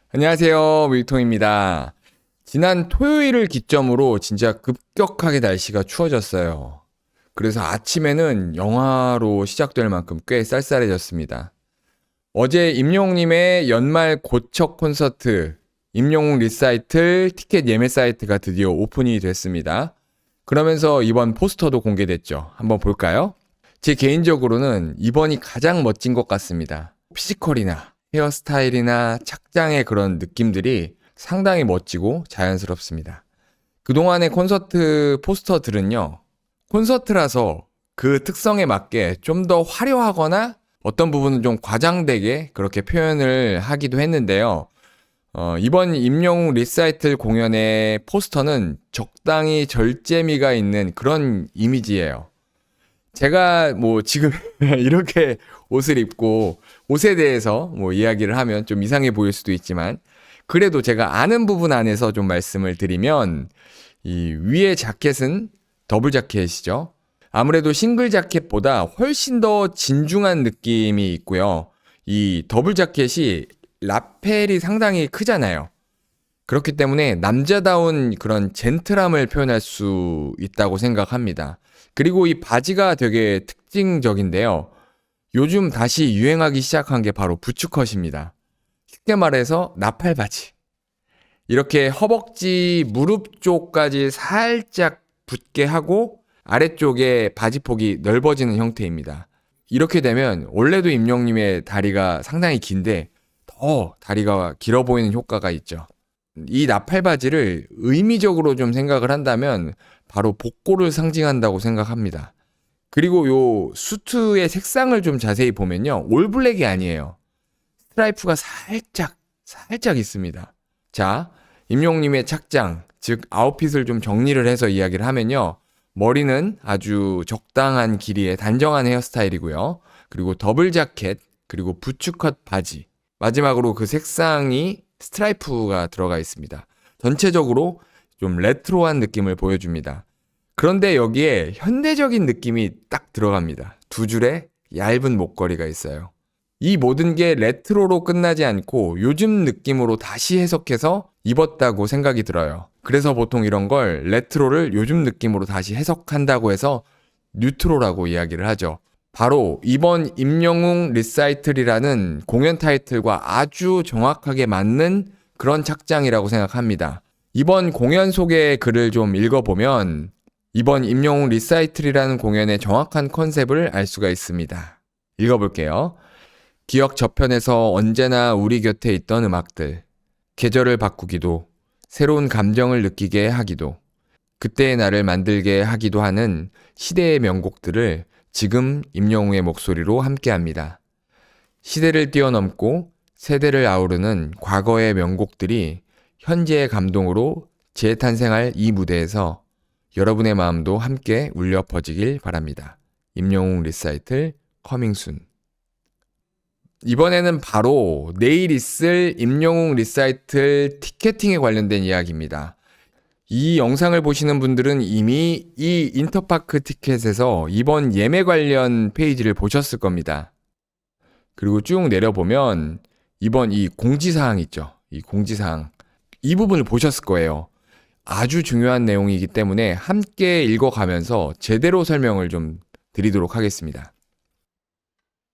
안녕하세요. 밀통입니다. 지난 토요일을 기점으로 진짜 급격하게 날씨가 추워졌어요. 그래서 아침에는 영하로 시작될 만큼 꽤 쌀쌀해졌습니다. 어제 임영웅님의 연말 고척 콘서트, 임영웅 리사이틀 티켓 예매 사이트가 드디어 오픈이 됐습니다. 그러면서 이번 포스터도 공개됐죠. 한번 볼까요? 제 개인적으로는 이번이 가장 멋진 것 같습니다. 피지컬이나 헤어스타일이나 착장의 그런 느낌들이 상당히 멋지고 자연스럽습니다. 그동안의 콘서트 포스터들은요, 콘서트라서 그 특성에 맞게 좀 더 화려하거나 어떤 부분은 좀 과장되게 그렇게 표현을 하기도 했는데요. 이번 임영웅 리사이틀 공연의 포스터는 적당히 절제미가 있는 그런 이미지예요. 제가 뭐 지금 이렇게 옷을 입고 옷에 대해서 뭐 이야기를 하면 좀 이상해 보일 수도 있지만 그래도 제가 아는 부분 안에서 좀 말씀을 드리면 이 위에 자켓은 더블 자켓이죠. 아무래도 싱글 자켓보다 훨씬 더 진중한 느낌이 있고요. 이 더블 자켓이 라펠이 상당히 크잖아요. 그렇기 때문에 남자다운 그런 젠틀함을 표현할 수 있다고 생각합니다. 그리고 이 바지가 되게 특징적인데요. 요즘 다시 유행하기 시작한 게 바로 부츠컷입니다. 쉽게 말해서 나팔 바지. 이렇게 허벅지, 무릎 쪽까지 살짝 붙게 하고 아래쪽에 바지폭이 넓어지는 형태입니다. 이렇게 되면 원래도 임영님의 다리가 상당히 긴데 더 다리가 길어 보이는 효과가 있죠. 이 나팔 바지를 의미적으로 좀 생각을 한다면 바로 복고를 상징한다고 생각합니다. 그리고 요 수트의 색상을 좀 자세히 보면요. 올 블랙이 아니에요. 스트라이프가 살짝 있습니다. 자, 임용님의 착장, 즉 아웃핏을 좀 정리를 해서 이야기를 하면요. 머리는 아주 적당한 길이의 단정한 헤어스타일이고요. 그리고 더블 자켓, 그리고 부츠컷 바지. 마지막으로 그 색상이 스트라이프가 들어가 있습니다. 전체적으로 좀 레트로한 느낌을 보여줍니다. 그런데 여기에 현대적인 느낌이 딱 들어갑니다. 두 줄의 얇은 목걸이가 있어요. 이 모든 게 레트로로 끝나지 않고 요즘 느낌으로 다시 해석해서 입었다고 생각이 들어요. 그래서 보통 이런 걸 레트로를 요즘 느낌으로 다시 해석한다고 해서 뉴트로라고 이야기를 하죠. 바로 이번 임영웅 리사이틀이라는 공연 타이틀과 아주 정확하게 맞는 그런 착장이라고 생각합니다. 이번 공연 소개 글을 좀 읽어보면 이번 임영웅 리사이틀이라는 공연의 정확한 컨셉을 알 수가 있습니다. 읽어볼게요. 기억 저편에서 언제나 우리 곁에 있던 음악들, 계절을 바꾸기도, 새로운 감정을 느끼게 하기도, 그때의 나를 만들게 하기도 하는 시대의 명곡들을 지금 임영웅의 목소리로 함께합니다. 시대를 뛰어넘고 세대를 아우르는 과거의 명곡들이 현재의 감동으로 재탄생할 이 무대에서 여러분의 마음도 함께 울려 퍼지길 바랍니다. 임영웅 리사이틀 커밍순. 이번에는 바로 내일 있을 임영웅 리사이틀 티켓팅에 관련된 이야기입니다. 이 영상을 보시는 분들은 이미 이 인터파크 티켓에서 이번 예매 관련 페이지를 보셨을 겁니다. 그리고 쭉 내려보면 이번 이 공지사항 있죠. 이 공지사항. 이 부분을 보셨을 거예요. 아주 중요한 내용이기 때문에 함께 읽어가면서 제대로 설명을 좀 드리도록 하겠습니다.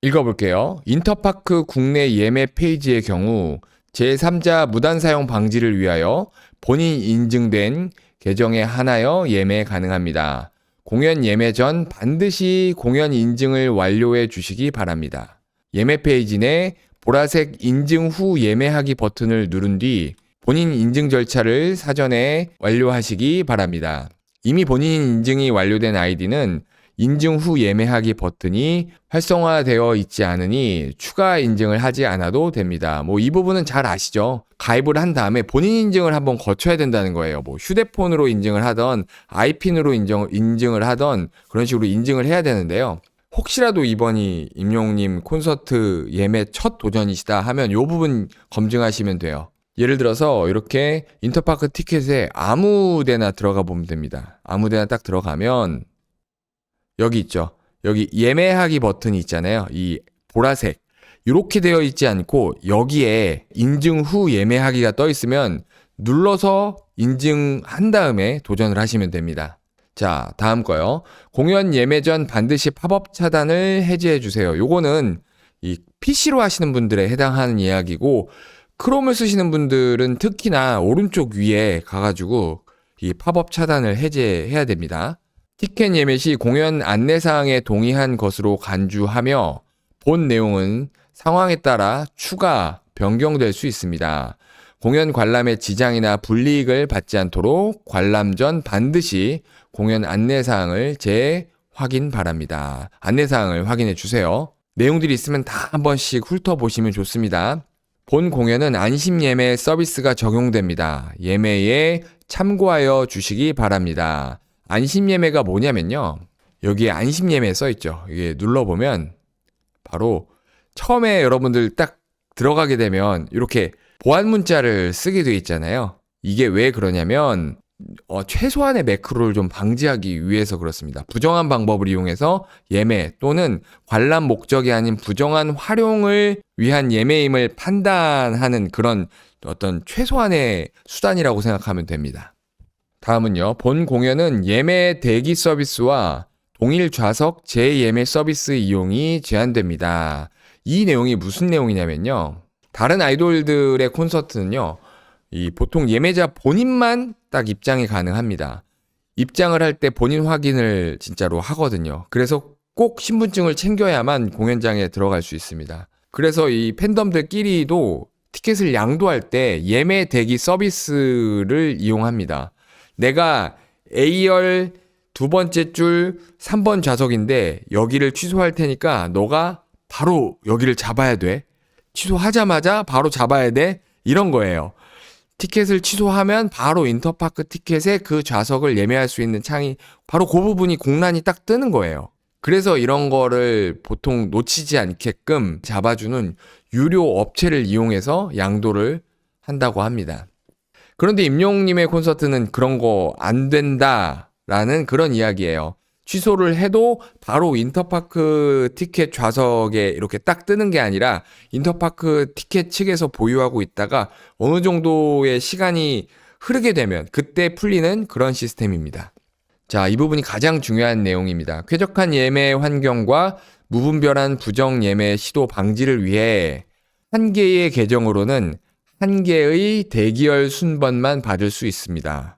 읽어볼게요. 인터파크 국내 예매 페이지의 경우 제3자 무단 사용 방지를 위하여 본인 인증된 계정에 한하여 예매 가능합니다. 공연 예매 전 반드시 공연 인증을 완료해 주시기 바랍니다. 예매 페이지 내 보라색 인증 후 예매하기 버튼을 누른 뒤 본인 인증 절차를 사전에 완료하시기 바랍니다. 이미 본인 인증이 완료된 아이디는 인증 후 예매하기 버튼이 활성화되어 있지 않으니 추가 인증을 하지 않아도 됩니다. 이 부분은 잘 아시죠? 가입을 한 다음에 본인 인증을 한번 거쳐야 된다는 거예요. 휴대폰으로 인증을 하던 아이핀으로 인증을 하던 그런 식으로 인증을 해야 되는데요. 혹시라도 이번이 임영웅님 콘서트 예매 첫 도전이시다 하면 이 부분 검증하시면 돼요. 예를 들어서 이렇게 인터파크 티켓에 아무 데나 들어가 보면 됩니다. 아무 데나 딱 들어가면 여기 있죠. 여기 예매하기 버튼이 있잖아요. 이 보라색. 이렇게 되어 있지 않고 여기에 인증 후 예매하기가 떠 있으면 눌러서 인증한 다음에 도전을 하시면 됩니다. 자, 다음 거요. 공연 예매 전 반드시 팝업 차단을 해제해 주세요. 요거는 이 PC로 하시는 분들에 해당하는 이야기고, 크롬을 쓰시는 분들은 특히나 오른쪽 위에 가가지고 이 팝업 차단을 해제해야 됩니다. 티켓 예매 시 공연 안내사항에 동의한 것으로 간주하며 본 내용은 상황에 따라 추가, 변경될 수 있습니다. 공연 관람에 지장이나 불이익을 받지 않도록 관람 전 반드시 공연 안내사항을 재확인 바랍니다. 안내사항을 확인해 주세요. 내용들이 있으면 다 한 번씩 훑어보시면 좋습니다. 본 공연은 안심예매 서비스가 적용됩니다. 예매에 참고하여 주시기 바랍니다. 안심예매가 뭐냐면요. 여기에 안심예매 써있죠. 이게 눌러보면 바로 처음에 여러분들 딱 들어가게 되면 이렇게 보안 문자를 쓰게 되어 있잖아요. 이게 왜 그러냐면 최소한의 매크로를 좀 방지하기 위해서 그렇습니다. 부정한 방법을 이용해서 예매 또는 관람 목적이 아닌 부정한 활용을 위한 예매임을 판단하는 그런 어떤 최소한의 수단이라고 생각하면 됩니다. 다음은요. 본 공연은 예매 대기 서비스와 동일 좌석 재예매 서비스 이용이 제한됩니다. 이 내용이 무슨 내용이냐면요. 다른 아이돌들의 콘서트는요. 보통 예매자 본인만 딱 입장이 가능합니다. 입장을 할 때 본인 확인을 진짜로 하거든요. 그래서 꼭 신분증을 챙겨야만 공연장에 들어갈 수 있습니다. 그래서 이 팬덤들끼리도 티켓을 양도할 때 예매 대기 서비스를 이용합니다. 내가 A열 두 번째 줄 3번 좌석인데 여기를 취소할 테니까 너가 바로 여기를 잡아야 돼. 취소하자마자 바로 잡아야 돼. 이런 거예요. 티켓을 취소하면 바로 인터파크 티켓에 그 좌석을 예매할 수 있는 창이 바로 그 부분이 공란이 딱 뜨는 거예요. 그래서 이런 거를 보통 놓치지 않게끔 잡아주는 유료 업체를 이용해서 양도를 한다고 합니다. 그런데 임영웅님의 콘서트는 그런 거 안 된다라는 그런 이야기예요. 취소를 해도 바로 인터파크 티켓 좌석에 이렇게 딱 뜨는 게 아니라 인터파크 티켓 측에서 보유하고 있다가 어느 정도의 시간이 흐르게 되면 그때 풀리는 그런 시스템입니다. 자, 이 부분이 가장 중요한 내용입니다. 쾌적한 예매 환경과 무분별한 부정 예매 시도 방지를 위해 한 개의 계정으로는 한 개의 대기열 순번만 받을 수 있습니다.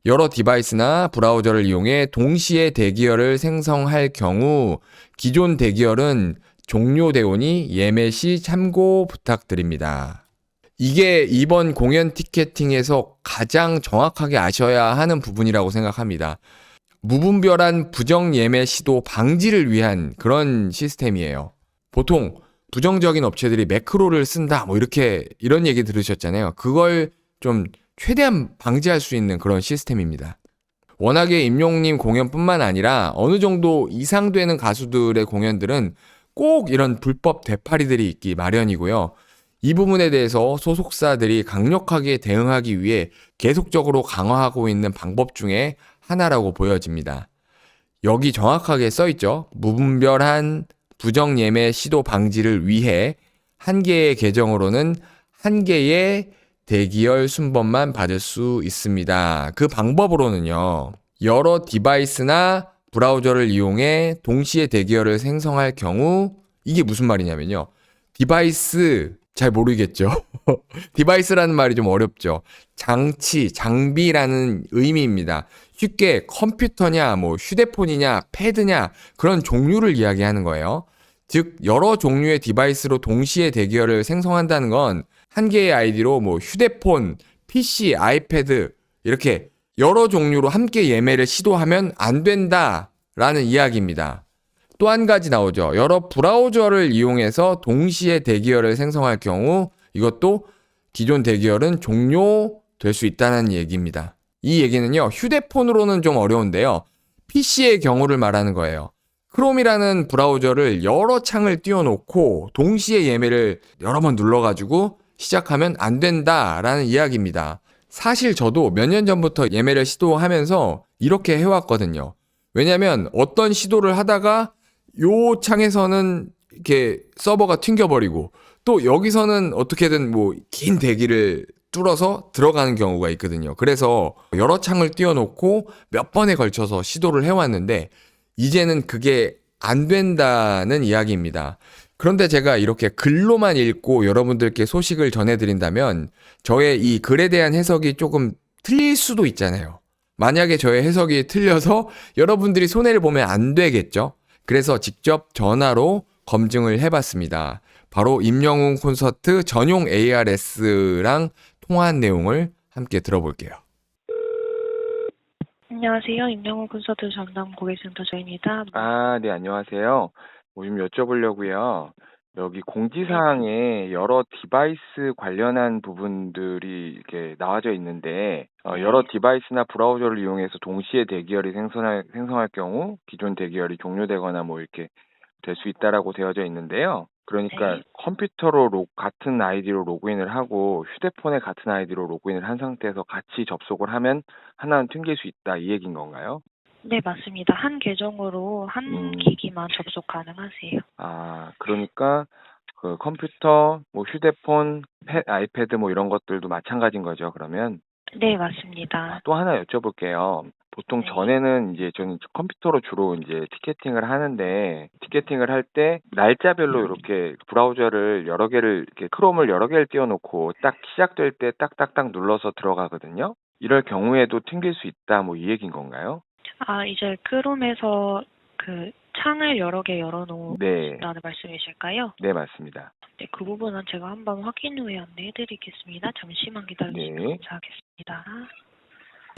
여러 디바이스나 브라우저를 이용해 동시에 대기열을 생성할 경우 기존 대기열은 종료되오니 예매 시 참고 부탁드립니다. 이게 이번 공연 티켓팅에서 가장 정확하게 아셔야 하는 부분이라고 생각합니다. 무분별한 부정 예매 시도 방지를 위한 그런 시스템이에요. 보통 부정적인 업체들이 매크로를 쓴다 이런 얘기 들으셨잖아요. 그걸 좀 최대한 방지할 수 있는 그런 시스템입니다. 워낙에 임영웅님 공연뿐만 아니라 어느 정도 이상 되는 가수들의 공연들은 꼭 이런 불법 되팔이들이 있기 마련이고요. 이 부분에 대해서 소속사들이 강력하게 대응하기 위해 계속적으로 강화하고 있는 방법 중에 하나라고 보여집니다. 여기 정확하게 써있죠. 무분별한 부정 예매 시도 방지를 위해 한 개의 계정으로는 한 개의 대기열 순번만 받을 수 있습니다. 그 방법으로는요. 여러 디바이스나 브라우저를 이용해 동시에 대기열을 생성할 경우 이게 무슨 말이냐면요. 디바이스 잘 모르겠죠. 디바이스라는 말이 좀 어렵죠. 장치, 장비라는 의미입니다. 쉽게 컴퓨터냐, 휴대폰이냐, 패드냐 그런 종류를 이야기하는 거예요. 즉 여러 종류의 디바이스로 동시에 대기열을 생성한다는 건 한 개의 아이디로 휴대폰, PC, 아이패드 이렇게 여러 종류로 함께 예매를 시도하면 안 된다라는 이야기입니다. 또 한 가지 나오죠. 여러 브라우저를 이용해서 동시에 대기열을 생성할 경우 이것도 기존 대기열은 종료될 수 있다는 얘기입니다. 이 얘기는요. 휴대폰으로는 좀 어려운데요. PC의 경우를 말하는 거예요. 크롬이라는 브라우저를 여러 창을 띄워놓고 동시에 예매를 여러 번 눌러가지고 시작하면 안 된다라는 이야기입니다. 사실 저도 몇 년 전부터 예매를 시도하면서 이렇게 해왔거든요. 왜냐면 어떤 시도를 하다가 요 창에서는 이렇게 서버가 튕겨버리고 또 여기서는 어떻게든 뭐 긴 대기를 뚫어서 들어가는 경우가 있거든요. 그래서 여러 창을 띄워놓고 몇 번에 걸쳐서 시도를 해왔는데 이제는 그게 안 된다는 이야기입니다. 그런데 제가 이렇게 글로만 읽고 여러분들께 소식을 전해드린다면 저의 이 글에 대한 해석이 조금 틀릴 수도 있잖아요. 만약에 저의 해석이 틀려서 여러분들이 손해를 보면 안 되겠죠? 그래서 직접 전화로 검증을 해봤습니다. 바로 임영웅 콘서트 전용 ARS랑 통화한 내용을 함께 들어볼게요. 안녕하세요. 임영웅 콘서트 전담 고객센터 저입니다. 네, 안녕하세요. 뭐 좀 여쭤보려고요. 여기 공지사항에 여러 디바이스 관련한 부분들이 이렇게 나와져 있는데, 여러 디바이스나 브라우저를 이용해서 동시에 대기열이 생성할 경우 기존 대기열이 종료되거나 뭐 이렇게 될 수 있다라고 되어져 있는데요. 그러니까 네. 컴퓨터로 같은 아이디로 로그인을 하고 휴대폰에 같은 아이디로 로그인을 한 상태에서 같이 접속을 하면 하나는 튕길 수 있다 이 얘기인 건가요? 네, 맞습니다. 한 계정으로 한 기기만 접속 가능하세요. 그러니까 그 컴퓨터, 뭐 휴대폰, 아이패드 뭐 이런 것들도 마찬가지인 거죠, 그러면? 네, 맞습니다. 또 하나 여쭤볼게요. 보통 네. 전에는 이제 저는 컴퓨터로 주로 이제 티켓팅을 하는데, 티켓팅을 할 때 날짜별로 이렇게 브라우저를 여러 개를, 이렇게 크롬을 여러 개를 띄워놓고 딱 시작될 때 딱딱딱 눌러서 들어가거든요? 이럴 경우에도 튕길 수 있다, 뭐 이 얘기인 건가요? 이제 크롬에서 그 창을 여러 개 열어놓는다는 네. 말씀이실까요? 네, 맞습니다. 네, 그 부분은 제가 한번 확인 후에 안내해드리겠습니다. 잠시만 기다려주시면 네. 감사하겠습니다.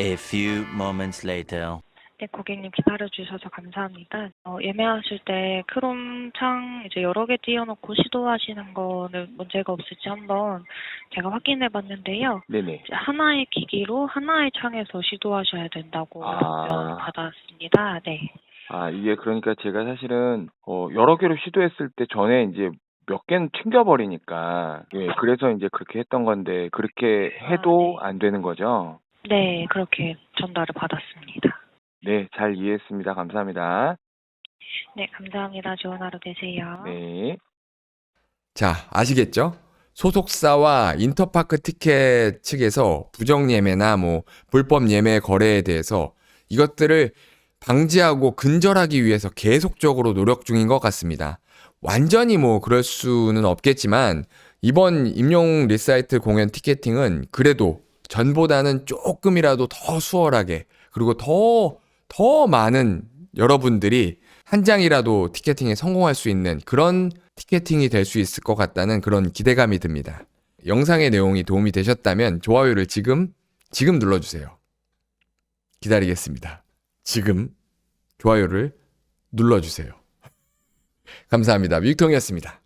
A few moments later. 네, 고객님 기다려주셔서 감사합니다. 예매하실 때 크롬 창 이제 여러 개 띄워놓고 시도하시는 거는 문제가 없을지 한번 제가 확인해 봤는데요. 네네. 이제 하나의 기기로 하나의 창에서 시도하셔야 된다고 답변 받았습니다. 네. 이게 그러니까 제가 사실은 여러 개로 시도했을 때 전에 이제 몇 개는 튕겨버리니까 그래서 이제 그렇게 했던 건데 그렇게 해도 네. 안 되는 거죠? 네, 그렇게 전달을 받았습니다. 네, 잘 이해했습니다. 감사합니다. 네, 감사합니다. 좋은 하루 되세요. 네. 자, 아시겠죠? 소속사와 인터파크 티켓 측에서 부정 예매나 뭐 불법 예매 거래에 대해서 이것들을 방지하고 근절하기 위해서 계속적으로 노력 중인 것 같습니다. 완전히 뭐 그럴 수는 없겠지만 이번 임영웅 리사이트 공연 티켓팅은 그래도 전보다는 조금이라도 더 수월하게 그리고 더 많은 여러분들이 한 장이라도 티켓팅에 성공할 수 있는 그런 티켓팅이 될 수 있을 것 같다는 그런 기대감이 듭니다. 영상의 내용이 도움이 되셨다면 좋아요를 지금 눌러주세요. 기다리겠습니다. 지금 좋아요를 눌러주세요. 감사합니다. 뮤직통이었습니다.